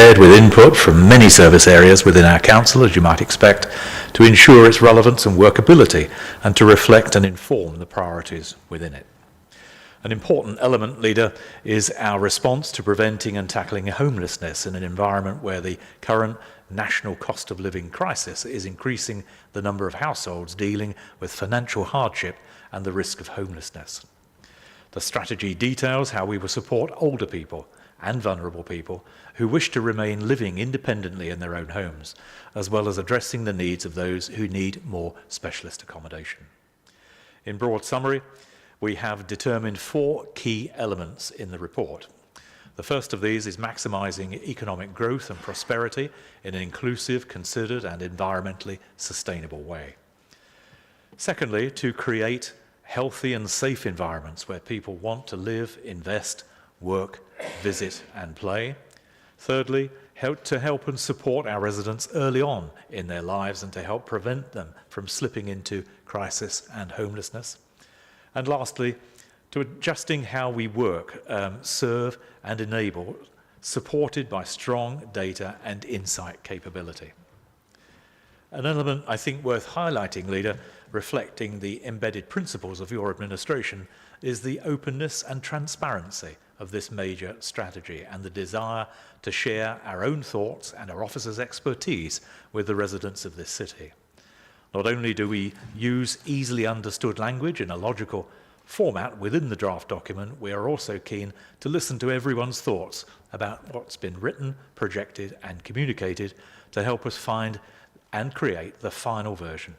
prepared with input from many service areas within our council, as you might expect, to ensure its relevance and workability and to reflect and inform the priorities within it. An important element, Leader, is our response to preventing and tackling homelessness in an environment where the current national cost of living crisis is increasing the number of households dealing with financial hardship and the risk of homelessness. The strategy details how we will support older people and vulnerable people who wish to remain living independently in their own homes, as well as addressing the needs of those who need more specialist accommodation. In broad summary, we have determined 4 key elements in the report. The first of these is maximising economic growth and prosperity in an inclusive, considered and environmentally sustainable way. Secondly, to create healthy and safe environments where people want to live, invest, work, visit and play. Thirdly, to help and support our residents early on in their lives and to help prevent them from slipping into crisis and homelessness. And lastly, to adjusting how we work, serve and enable, supported by strong data and insight capability. An element I think worth highlighting, Leader, reflecting the embedded principles of your administration, is the openness and transparency of this major strategy and the desire to share our own thoughts and our officers' expertise with the residents of this city. Not only do we use easily understood language in a logical format within the draft document, we are also keen to listen to everyone's thoughts about what's been written, projected and communicated to help us find and create the final version.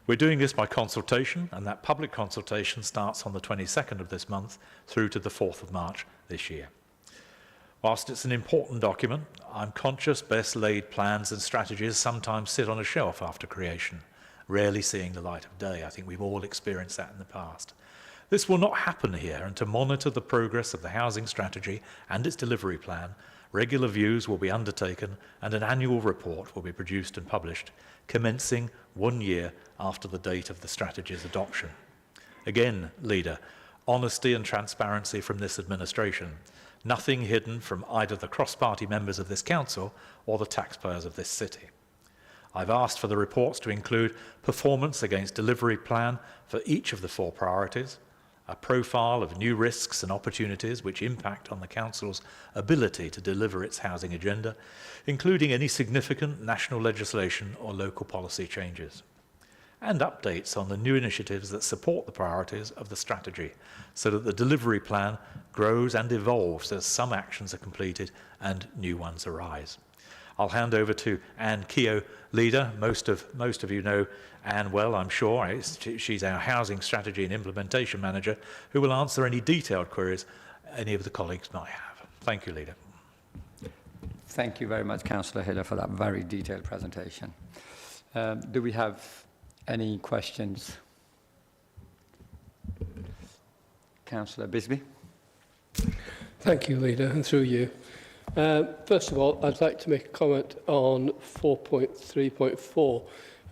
We're doing this by consultation, and that public consultation starts on the 22nd of this month through to the 4th of March this year. Whilst it's an important document, I'm conscious best laid plans and strategies sometimes sit on a shelf after creation, rarely seeing the light of day. I think we've all experienced that in the past. This will not happen here, and to monitor the progress of the housing strategy and its delivery plan, regular views will be undertaken and an annual report will be produced and published, commencing 1 year after the date of the strategy's adoption. Again, Leader, honesty and transparency from this administration, nothing hidden from either the cross-party members of this council or the taxpayers of this city. I've asked for the reports to include performance against delivery plan for each of the 4 priorities, a profile of new risks and opportunities which impact on the Council's ability to deliver its housing agenda, including any significant national legislation or local policy changes, and updates on the new initiatives that support the priorities of the strategy so that the delivery plan grows and evolves as some actions are completed and new ones arise. I'll hand over to Anne Keogh, Leader. Most of you know Anne well, I'm sure. She's our Housing Strategy and Implementation Manager, who will answer any detailed queries any of the colleagues might have. Thank you, Leader. Thank you very much, Councillor Hiller, for that very detailed presentation. Do we have any questions? Councillor Bisbee. Thank you, Leader, and through you. First of all, I'd like to make a comment on 4.3.4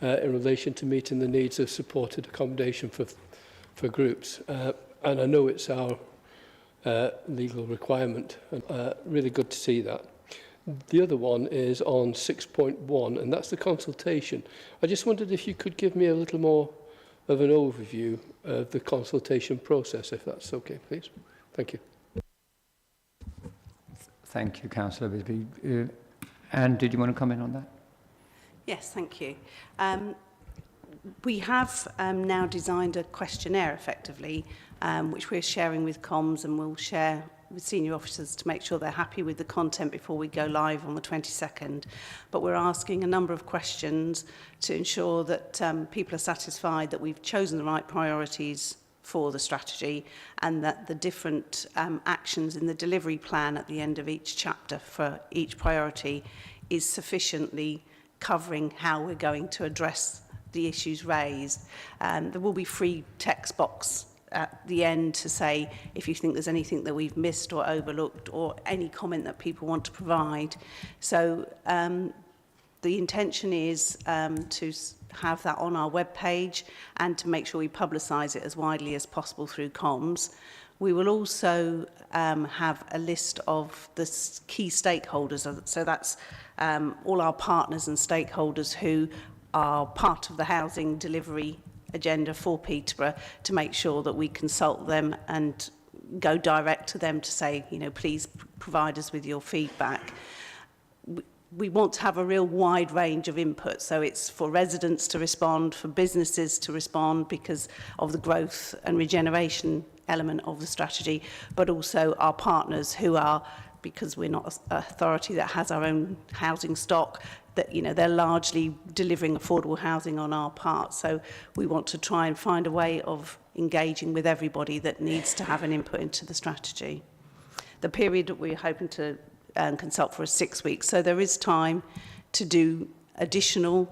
in relation to meeting the needs of supported accommodation for groups. And I know it's our legal requirement, and really good to see that. The other one is on 6.1, and that's the consultation. I just wondered if you could give me a little more of an overview of the consultation process, if that's okay, please. Thank you. Thank you, Councillor Bisbee. Anne, did you want to comment on that? Yes, thank you. We have now designed a questionnaire, effectively, which we're sharing with comms and we'll share with senior officers to make sure they're happy with the content before we go live on the 22nd. But we're asking a number of questions to ensure that people are satisfied that we've chosen the right priorities for the strategy and that the different actions in the delivery plan at the end of each chapter for each priority is sufficiently covering how we're going to address the issues raised. There will be free text box at the end to say if you think there's anything that we've missed or overlooked or any comment that people want to provide. So the intention is to have that on our webpage and to make sure we publicise it as widely as possible through comms. We will also have a list of the key stakeholders, so that's all our partners and stakeholders who are part of the housing delivery agenda for Peterborough, to make sure that we consult them and go direct to them to say, you know, please provide us with your feedback. We want to have a real wide range of input, so it's for residents to respond, for businesses to respond because of the growth and regeneration element of the strategy, but also our partners who are, because we're not an authority that has our own housing stock, that, you know, they're largely delivering affordable housing on our part. So we want to try and find a way of engaging with everybody that needs to have an input into the strategy. The period that we're hoping to consult for is 6 weeks, so there is time to do additional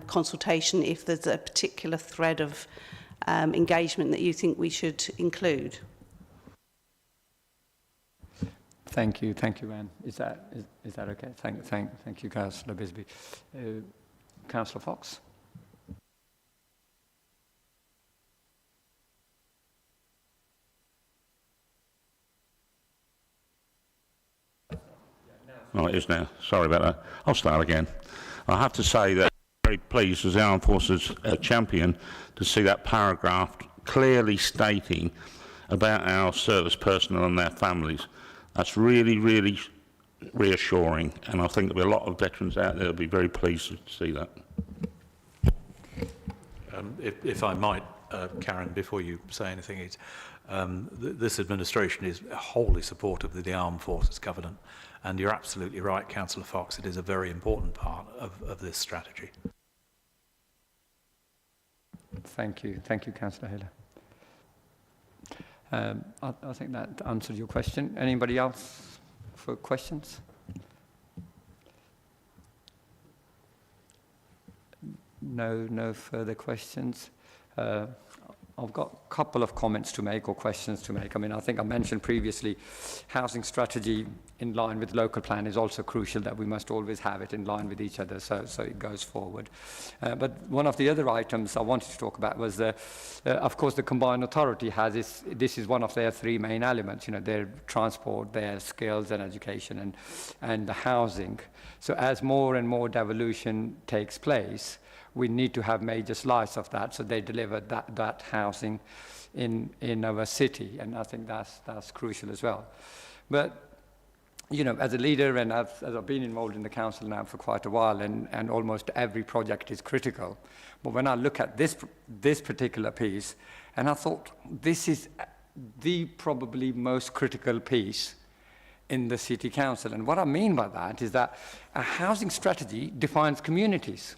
consultation if there's a particular thread of engagement that you think we should include. Thank you, Anne. Is that okay? Thank you, Councillor Bisbee. Councillor Fox. Oh, it is now. Sorry about that. I'll start again. I have to say that I'm very pleased as the Armed Forces champion to see that paragraph clearly stating about our service personnel and their families. That's really, really reassuring, and I think there'll be a lot of veterans out there who'll be very pleased to see that. If I might, Karen, before you say anything, this administration is wholly supportive of the Armed Forces Covenant, and you're absolutely right, Councillor Fox, it is a very important part of this strategy. Thank you, Councillor Hiller. I think that answered your question. Anybody else for questions? No further questions. I've got a couple of comments to make or questions to make. I mean, I think I mentioned previously, housing strategy in line with local plan is also crucial, that we must always have it in line with each other so it goes forward. But one of the other items I wanted to talk about was, of course, the combined authority has this is one of their three main elements, you know, their transport, their skills and education and the housing. So as more and more devolution takes place, we need to have major slice of that, so they deliver that housing in our city, and I think that's crucial as well. But you know, as a leader and as I've been involved in the council now for quite a while, and almost every project is critical. But when I look at this particular piece, and I thought this is the probably most critical piece in the city council. And what I mean by that is that a housing strategy defines communities.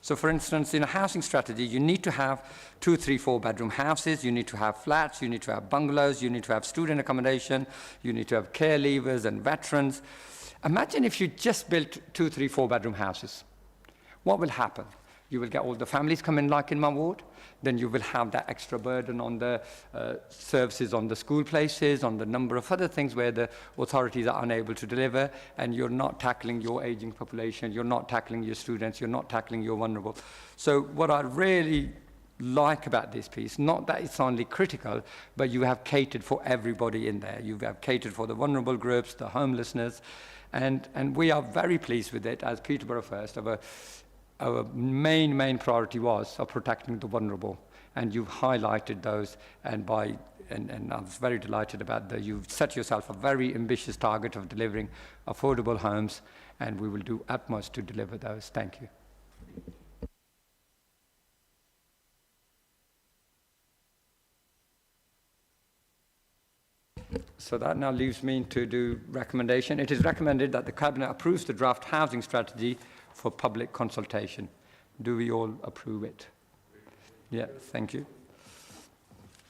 So for instance, in a housing strategy, you need to have 2, 3, 4 bedroom houses, you need to have flats, you need to have bungalows, you need to have student accommodation, you need to have care leavers and veterans. Imagine if you just built 2, 3, 4 bedroom houses. What will happen? You will get all the families come in, like in my ward. Then you will have that extra burden on the services, on the school places, on the number of other things where the authorities are unable to deliver, and you're not tackling your aging population, you're not tackling your students, you're not tackling your vulnerable. So what I really like about this piece, not that it's only critical, but you have catered for everybody in there. You have catered for the vulnerable groups, the homelessness, and we are very pleased with it as Peterborough First. Our main priority was of protecting the vulnerable, and you've highlighted those, and I was very delighted about that. You've set yourself a very ambitious target of delivering affordable homes, and we will do utmost to deliver those. Thank you. So that now leaves me to do recommendation. It is recommended that the Cabinet approves the draft housing strategy for public consultation. Do we all approve it? Yeah, thank you.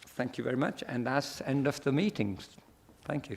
Thank you very much. And that's the end of the meeting. Thank you.